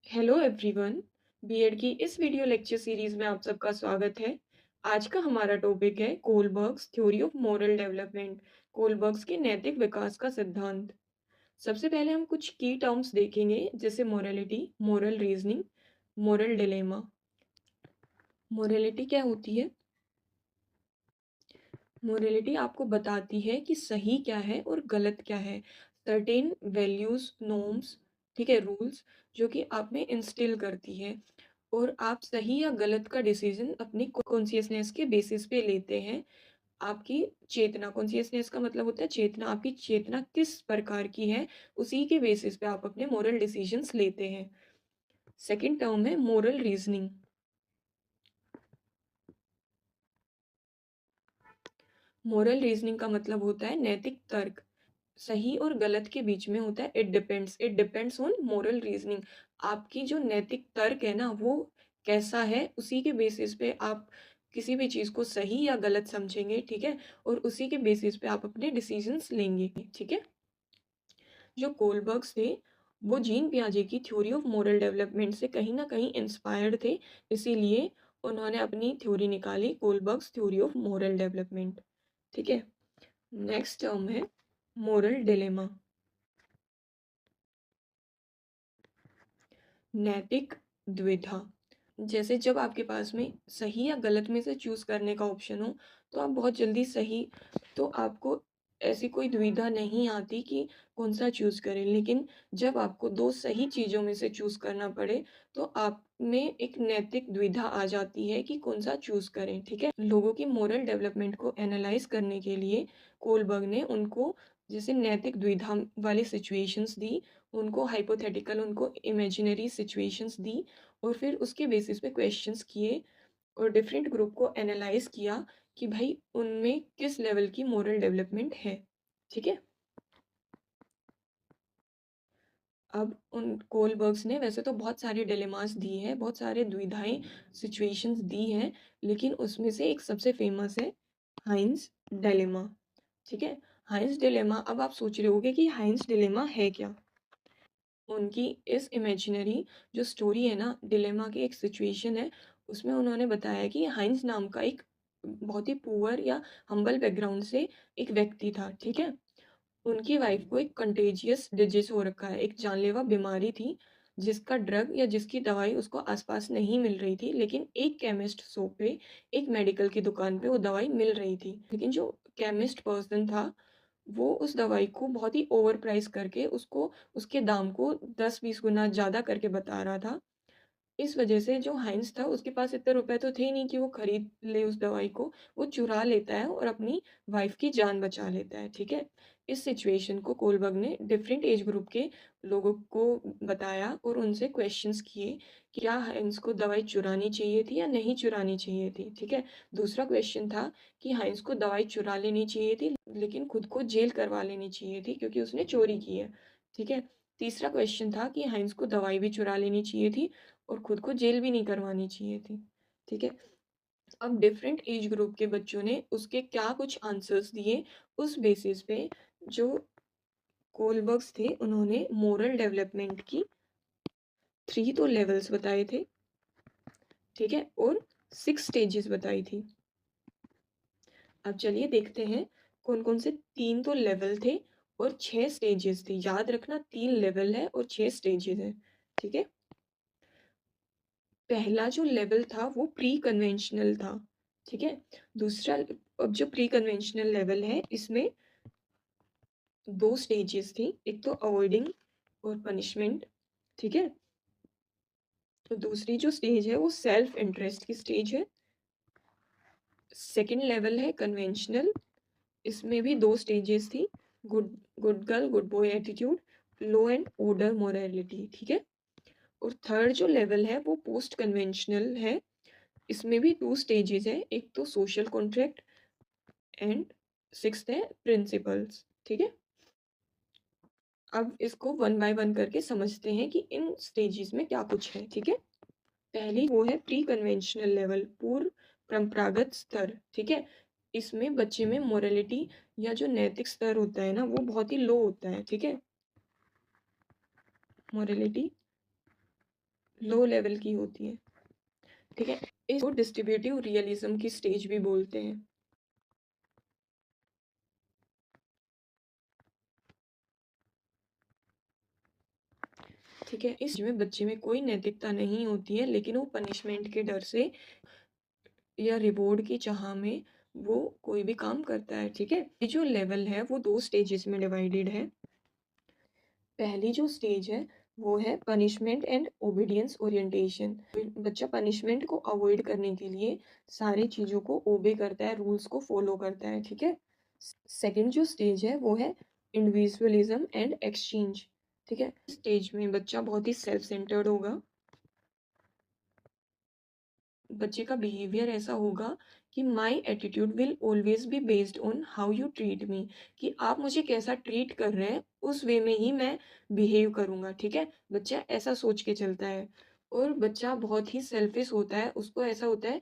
Hello everyone. BEd की इस video lecture series में आप सबका स्वागत है। आज का हमारा टॉपिक है Kohlberg's theory of moral development. Kohlberg's के नैतिक विकास का सिद्धांत। सबसे पहले हम कुछ की टर्म्स देखेंगे जैसे morality, moral reasoning, moral dilemma. Morality क्या होती है? मोरालिटी आपको बताती है कि सही क्या है और गलत क्या है। सर्टेन वैल्यूज, नॉर्म्स, ठीक है, रूल्स जो कि आप में इंस्टिल करती है और आप सही या गलत का डिसीजन अपनी कॉन्शियसनेस के बेसिस पे लेते हैं। आपकी चेतना, कॉन्शियसनेस का मतलब होता है चेतना, आपकी चेतना किस प्रकार की है उसी के बेसिस पे आप अपने मोरल डिसीजंस लेते हैं। सेकंड टर्म है मोरल रीजनिंग। मोरल रीजनिंग का मतलब होता है नैतिक तर्क। सही और गलत के बीच में होता है it depends on moral reasoning. आपकी जो नैतिक तर्क है ना वो कैसा है, उसी के बेसिस पे आप किसी भी चीज़ को सही या गलत समझेंगे, ठीक है, और उसी के बेसिस पे आप अपने डिसीजंस लेंगे, ठीक है। जो कोलबर्ग्स थे वो जीन पियाजे की थ्योरी ऑफ मोरल डेवलपमेंट से कहीं ना कहीं इंस्पायर्ड थे, इसीलिए उन्होंने अपनी थ्योरी निकाली, Kohlberg's theory of moral development, ठीक है। नेक्स्ट टर्म है मोरल डिलेमा, नैतिक द्विधा। जैसे जब आपके पास में सही या गलत में से चूज करने का ऑप्शन हो तो आप बहुत जल्दी सही, तो आपको ऐसी कोई दुविधा नहीं आती कि कौन सा चूज करें। लेकिन जब आपको दो सही चीजों में से चूज करना पड़े तो आप में एक नैतिक द्विधा आ जाती है कि कौन सा चूज करें, ठीक है। लोगों की मोरल डेवलपमेंट को एनालाइज करने के लिए कोलबर्ग ने उनको जैसे नैतिक द्विधा वाली सिचुएशंस दी, उनको हाइपोथेटिकल, उनको इमेजिनरी सिचुएशंस दी और फिर उसके बेसिस पे क्वेश्चंस किए और डिफरेंट ग्रुप को एनालाइज किया कि भाई उनमें किस लेवल की मोरल डेवलपमेंट है, ठीक है। अब उन कोलबर्ग्स ने वैसे तो बहुत सारे डिलेमास दिए हैं, बहुत सारे दुविधाएं, सिचुएशंस दी हैं, लेकिन उसमें से एक सबसे फेमस है हाइंस डिलेमा, ठीक है। हाइंस डिलेमा, अब आप सोच रहे होगे कि हाइंस डिलेमा है क्या। उनकी इस इमेजिनरी जो स्टोरी है ना, डिलेमा की एक सिचुएशन है, उसमें उन्होंने बताया कि हाइंस नाम का एक बहुत ही पुअर या हम्बल बैकग्राउंड से एक व्यक्ति था, ठीक है। उनकी वाइफ को एक कंटेजियस डिजीज हो रखा है, एक जानलेवा बीमारी थी जिसका ड्रग या जिसकी दवाई उसको आसपास नहीं मिल रही थी, लेकिन एक केमिस्ट शॉप पे, एक मेडिकल की दुकान पे वो दवाई मिल रही थी। लेकिन जो केमिस्ट पर्सन था वो उस दवाई को बहुत ही ओवर प्राइस करके उसको, उसके दाम को 10-20 गुना ज़्यादा करके बता रहा था। इस वजह से जो हाइंस था उसके पास इतने रुपए तो थे नहीं कि वो खरीद ले उस दवाई को, वो चुरा लेता है और अपनी वाइफ की जान बचा लेता है, ठीक है। इस सिचुएशन को कोलबर्ग ने डिफरेंट एज ग्रुप के लोगों को बताया और उनसे क्वेश्चंस किए कि क्या हाइंस को दवाई चुरानी चाहिए थी या नहीं चुरानी चाहिए थी, ठीक है। दूसरा क्वेश्चन था कि हाइंस को दवाई चुरा लेनी चाहिए थी लेकिन खुद को जेल करवा लेनी चाहिए थी क्योंकि उसने चोरी की है, ठीक है। तीसरा क्वेश्चन था कि हाइंस को दवाई भी चुरा लेनी चाहिए थी और खुद को जेल भी नहीं करवानी चाहिए थी, ठीक है। अब डिफरेंट एज ग्रुप के बच्चों ने उसके क्या कुछ आंसर्स दिए, उस बेसिस पे जो कोलबर्ग्स थे उन्होंने मोरल डेवलपमेंट की 3 तो लेवल्स बताए थे, ठीक है, और 6 स्टेजेस बताई थी। अब चलिए देखते हैं कौन कौन से 3 तो लेवल थे और 6 स्टेजेस थे। याद रखना 3 लेवल है और 6 स्टेजेस है, ठीक है। पहला जो लेवल था वो प्री कन्वेंशनल था, ठीक है। दूसरा, अब जो प्री कन्वेंशनल लेवल है इसमें 2 स्टेजेस थी, एक तो अवॉइडिंग और पनिशमेंट, ठीक है। तो दूसरी जो स्टेज है वो सेल्फ इंटरेस्ट की स्टेज है। सेकंड लेवल है कन्वेंशनल, इसमें भी 2 स्टेजेस थी, good good girl good boy attitude, law and order morality, ठीक है। और थर्ड जो लेवल है वो पोस्ट कन्वेंशनल है, इसमें भी 2 स्टेजेस है, एक तो सोशल कॉन्ट्रैक्ट एंड सिक्स्थ है प्रिंसिपल्स, ठीक है। अब इसको वन बाय वन करके समझते हैं कि इन स्टेजेस में क्या कुछ है, ठीक है। पहली वो है प्री कन्वेंशनल लेवल, पूर्व परंपरागत स्तर, ठीक है। इसमें बच्चे में मोरालिटी या जो नैतिक स्तर होता है ना वो बहुत ही लो होता है, ठीक है। मोरालिटी लो लेवल की होती है, ठीक है। इसको डिस्ट्रीब्यूटिव रियलिज्म की स्टेज भी बोलते हैं। ठीक है, इस में बच्चे में कोई नैतिकता नहीं होती है, लेकिन वो पनिशमेंट के डर से या रिवॉर्ड की चाह में वो कोई भी काम करता है, ठीक है। ये जो लेवल है वो दो स्टेजेस में डिवाइडेड है। पहली जो स्टेज है वो है पनिशमेंट एंड ओबीडियंस ओरिएंटेशन। बच्चा पनिशमेंट को अवॉइड करने के लिए सारी चीज़ों को ओबे करता है, रूल्स को फॉलो करता है, ठीक है। सेकंड जो स्टेज है वो है इंडिविजुअलिज्म एंड एक्सचेंज, ठीक है। स्टेज में बच्चा बहुत ही सेल्फ सेंटर्ड होगा। बच्चे का बिहेवियर ऐसा होगा कि my attitude will always be based on how you treat me, कि आप मुझे कैसा ट्रीट कर रहे हैं उस वे में ही मैं बिहेव करूँगा, ठीक है। बच्चा ऐसा सोच के चलता है। और बच्चा बहुत ही सेल्फिश होता है, उसको ऐसा होता है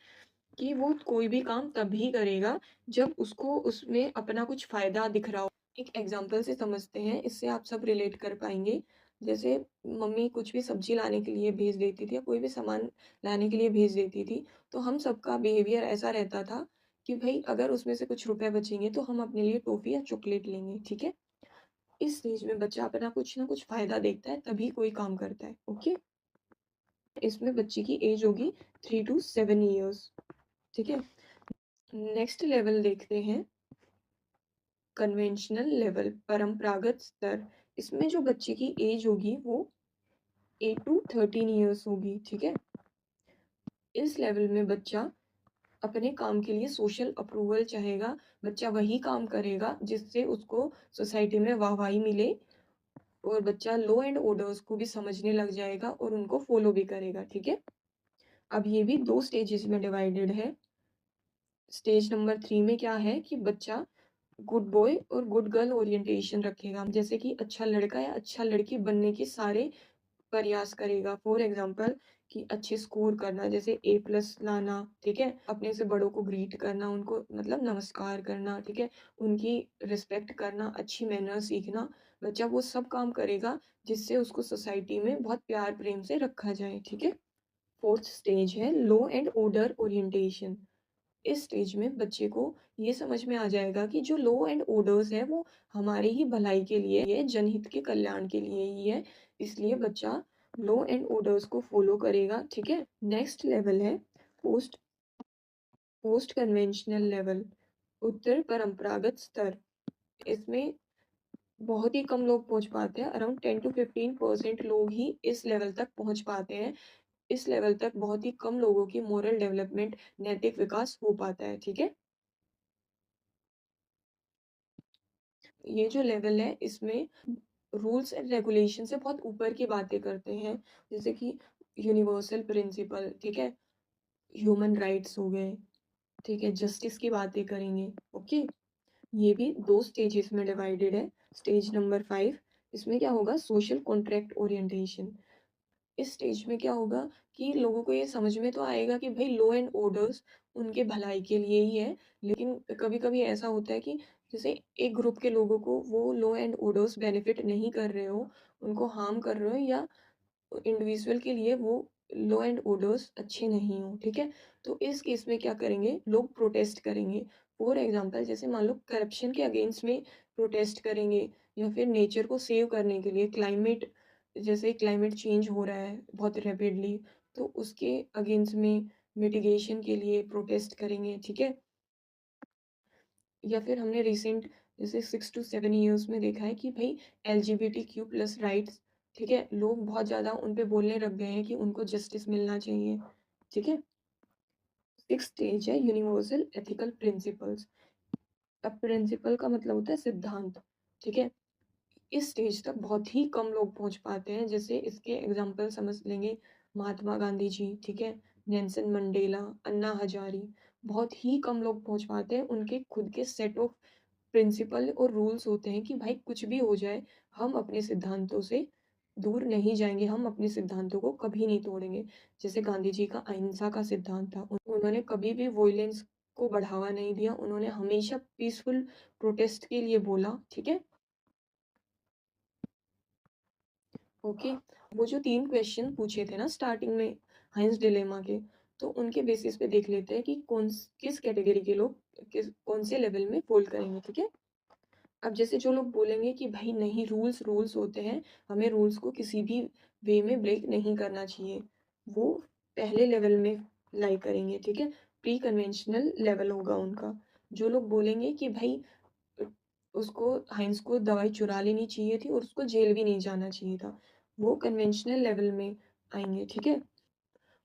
कि वो कोई भी काम तभी करेगा जब उसको उसमें अपना कुछ फ़ायदा दिख रहा हो। एक एग्जांपल से समझते हैं, इससे आप सब रिलेट कर पाएँगे। जैसे मम्मी कुछ भी सब्ज़ी लाने के लिए भेज देती थी या कोई भी सामान लाने के लिए भेज देती थी, तो हम सबका बिहेवियर ऐसा रहता था कि भई अगर उसमें से कुछ रुपए बचेंगे तो हम अपने लिए टॉफ़ी या चॉकलेट लेंगे, ठीक है? इस स्टेज में बच्चा अपना कुछ ना कुछ फ़ायदा देखता है तभी कोई काम करता है, ओके? इसमें बच्चे की एज होगी 3 टू 7 इयर्स, ठीक है? नेक्स्ट लेवल देखते हैं, कन्वेंशनल लेवल, परंपरागत स्तर। इसमें जो बच्चे की एज होगी वो 8 टू 13 ईयर्स होगी, ठीक है। इस लेवल में बच्चा अपने काम के लिए सोशल अप्रूवल चाहेगा। बच्चा वही काम करेगा जिससे उसको सोसाइटी में वाहवाही मिले, और बच्चा लॉ एंड ऑर्डर्स को भी समझने लग जाएगा और उनको फॉलो भी करेगा, ठीक है। अब ये भी दो स्टेजेस में डिवाइडेड है। स्टेज नंबर 3 में क्या है कि बच्चा गुड बॉय और गुड गर्ल ओरिएंटेशन रखेगा, जैसे कि अच्छा लड़का या अच्छा लड़की बनने के सारे प्रयास करेगा। फॉर एग्जाम्पल कि अच्छे स्कोर करना, जैसे ए प्लस लाना, ठीक है। अपने से बड़ों को ग्रीट करना, उनको मतलब नमस्कार करना, ठीक है। उनकी रिस्पेक्ट करना, अच्छी मैनर सीखना। बच्चा वो सब काम करेगा जिससे उसको सोसाइटी में बहुत प्यार प्रेम से रखा जाए, ठीक है। फोर्थ स्टेज है लॉ एंड ऑर्डर ओरिएंटेशन। इस स्टेज में बच्चे को ये समझ में आ जाएगा कि जो लॉ एंड ऑर्डर्स है वो हमारी ही भलाई के लिए है, जनहित के कल्याण के लिए ही है। इसलिए बच्चा लॉ एंड ऑर्डर्स को फॉलो करेगा, ठीक है। नेक्स्ट लेवल है पोस्ट पोस्ट कन्वेंशनल लेवल, उत्तर परंपरागत स्तर। इसमें बहुत ही कम लोग पहुंच पाते हैं, अराउंड 10 to 15% लोग ही इस लेवल तक पहुंच पाते हैं। इस लेवल तक बहुत ही कम लोगों की मोरल डेवलपमेंट, नैतिक विकास हो पाता है, ठीक है। ये जो लेवल है इसमें रूल्स एंड रेगुलेशन से बहुत ऊपर की बातें करते हैं, जैसे कि यूनिवर्सल प्रिंसिपल, ठीक है, ह्यूमन राइट्स हो गए, ठीक है, जस्टिस की बातें करेंगे, ओके। ये भी दो स्टेजेस में डिवाइडेड है। स्टेज नंबर 5, इसमें क्या होगा, सोशल कॉन्ट्रैक्ट ओरिएंटेशन। इस स्टेज में क्या होगा कि लोगों को ये समझ में तो आएगा कि भाई लॉ एंड ऑर्डर्स उनके भलाई के लिए ही है, लेकिन कभी-कभी ऐसा होता है कि जैसे एक ग्रुप के लोगों को वो लॉ एंड ऑर्डर्स बेनिफिट नहीं कर रहे हो, उनको हार्म कर रहे हो, या इंडिविजुअल के लिए वो लॉ एंड ऑर्डर्स अच्छे नहीं हो, ठीक है। तो इस केस में क्या करेंगे, लोग प्रोटेस्ट करेंगे। फॉर एग्जांपल जैसे मान लो करप्शन के अगेंस्ट में प्रोटेस्ट करेंगे, या फिर नेचर को सेव करने के लिए, क्लाइमेट, जैसे क्लाइमेट चेंज हो रहा है बहुत रैपिडली, तो उसके अगेंस्ट में मिटिगेशन के लिए प्रोटेस्ट करेंगे, ठीक है। या फिर हमने रिसेंट जैसे 6 to 7 ईयर्स में देखा है कि भाई LGBTQ+ राइट्स, ठीक है, लोग बहुत ज़्यादा उन पे बोलने लग गए हैं कि उनको जस्टिस मिलना चाहिए, ठीक है। सिक्स स्टेज है यूनिवर्सल एथिकल प्रिंसिपल्स। अब प्रिंसिपल का मतलब होता है सिद्धांत, ठीक है। इस स्टेज तक बहुत ही कम लोग पहुंच पाते हैं, जैसे इसके एग्जाम्पल समझ लेंगे, महात्मा गांधी जी, ठीक है, नेल्सन मंडेला, अन्ना हजारी। बहुत ही कम लोग पहुंच पाते हैं, उनके खुद के सेट ऑफ प्रिंसिपल और रूल्स होते हैं कि भाई कुछ भी हो जाए हम अपने सिद्धांतों से दूर नहीं जाएंगे, हम अपने सिद्धांतों को कभी नहीं तोड़ेंगे। जैसे गांधी जी का अहिंसा का सिद्धांत था, उन्होंने कभी भी वॉयलेंस को बढ़ावा नहीं दिया, उन्होंने हमेशा पीसफुल प्रोटेस्ट के लिए बोला, ठीक है, ओके। वो जो 3 क्वेश्चन पूछे थे ना स्टार्टिंग में हाइंस डिलेमा के, तो उनके बेसिस पे देख लेते हैं कि किस कैटेगरी के लोग कौन से लेवल में फ़ोल्ड करेंगे, ठीक है? अब जैसे जो लोग बोलेंगे कि भाई नहीं, रूल्स रूल्स होते हैं, हमें रूल्स को किसी भी वे में ब्रेक नहीं करना चाहिए, वो पहले लेवल में लाई करेंगे, ठीक है? प्री कन्वेंशनल लेवल होगा उनका। जो लोग बोलेंगे कि भाई अ, उसको हाइंस को दवाई चुरा लेनी चाहिए थी और उसको जेल भी नहीं जाना चाहिए था, वो कन्वेंशनल लेवल में आएंगे, ठीक है?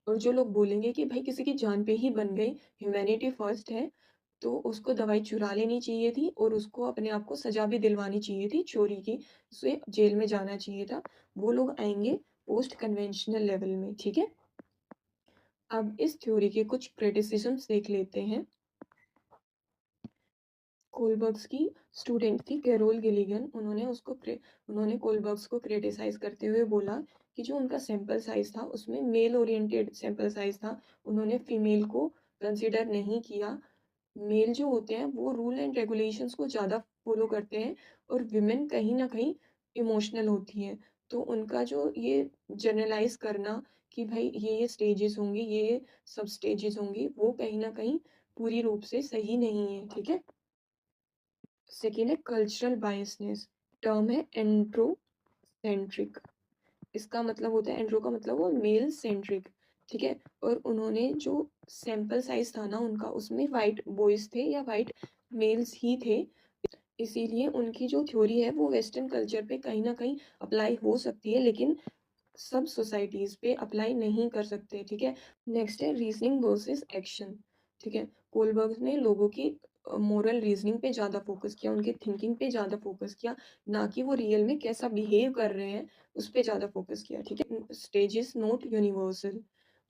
और जो लोग बोलेंगे कि भाई किसी की जान पे ही बन गई, ह्यूमैनिटी फर्स्ट है, तो उसको दवाई चुरा लेनी चाहिए थी और उसको अपने आप को सजा भी दिलवानी चाहिए थी चोरी की, उसे जेल में जाना चाहिए था, वो लोग आएंगे पोस्ट कन्वेंशनल लेवल में, ठीक है? अब इस थ्योरी के कुछ क्रिटिसिज्म्स देख लेते हैं। कोलबर्ग्स की स्टूडेंट थी कैरोल गिलिगन, उन्होंने कोलबर्ग्स को क्रिटिसाइज करते हुए बोला कि जो उनका सैंपल साइज था उसमें मेल ओरिएंटेड सैंपल साइज था, उन्होंने फीमेल को कंसिडर नहीं किया। मेल जो होते हैं वो रूल एंड रेगुलेशंस को ज़्यादा फॉलो करते हैं और विमेन कहीं ना कहीं इमोशनल होती हैं, तो उनका जो ये जनरलाइज करना कि भाई ये स्टेजेस होंगी, ये सब स्टेजेस होंगी, वो कहीं ना कहीं पूरी रूप से सही नहीं है, ठीक है? सेकेंड है कल्चरल बायसनेस, टर्म है एंड्रोसेंट्रिक, इसका मतलब होता है, एंड्रो का मतलब वो मेल सेंट्रिक, ठीक है? और उन्होंने जो सैंपल साइज था ना उनका, उसमें वाइट बॉयज थे या वाइट मेल्स ही थे, इसीलिए उनकी जो थ्योरी है वो वेस्टर्न कल्चर पे कहीं ना कहीं अप्लाई हो सकती है, लेकिन सब सोसाइटीज पे अप्लाई नहीं कर सकते, ठीक है? नेक्स्ट है रीजनिंग वर्सेस एक्शन, ठीक है? कोलबर्ग ने लोगों की मोरल रीजनिंग पे ज़्यादा फोकस किया, उनके थिंकिंग पे ज़्यादा फोकस किया, ना कि वो रियल में कैसा बिहेव कर रहे हैं उस पे ज़्यादा फोकस किया, ठीक है? स्टेजेस नॉट यूनिवर्सल,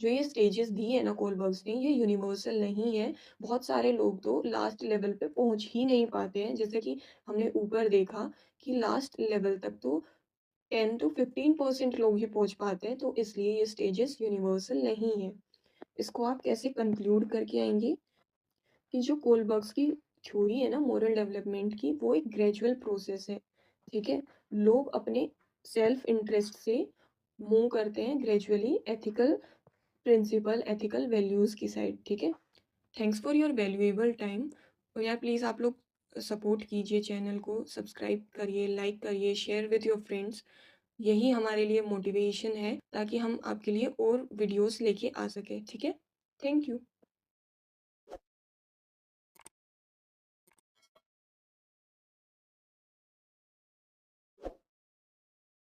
जो ये स्टेजेस दी है ना कोलबर्ग्स ने, ये यूनिवर्सल नहीं है। बहुत सारे लोग तो लास्ट लेवल पे पहुंच ही नहीं पाते हैं, जैसे कि हमने ऊपर देखा कि लास्ट लेवल तक तो 10 to 15% लोग ही पहुंच पाते हैं, तो इसलिए ये स्टेजेस यूनिवर्सल नहीं है। इसको आप कैसे कंक्लूड करके आएंगे कि जो कोलबर्ग्स की थ्योरी है ना मोरल डेवलपमेंट की, वो एक ग्रेजुअल प्रोसेस है, ठीक है? लोग अपने सेल्फ इंटरेस्ट से मूव करते हैं gradually ethical principle, ethical values की साइड, ठीक है? Thanks for your valuable time. और यार प्लीज़ आप लोग सपोर्ट कीजिए, चैनल को सब्सक्राइब करिए, लाइक करिए, शेयर विथ योर फ्रेंड्स, यही हमारे लिए मोटिवेशन है ताकि हम आपके लिए और वीडियोस लेके आ सके, ठीक है? Thank you.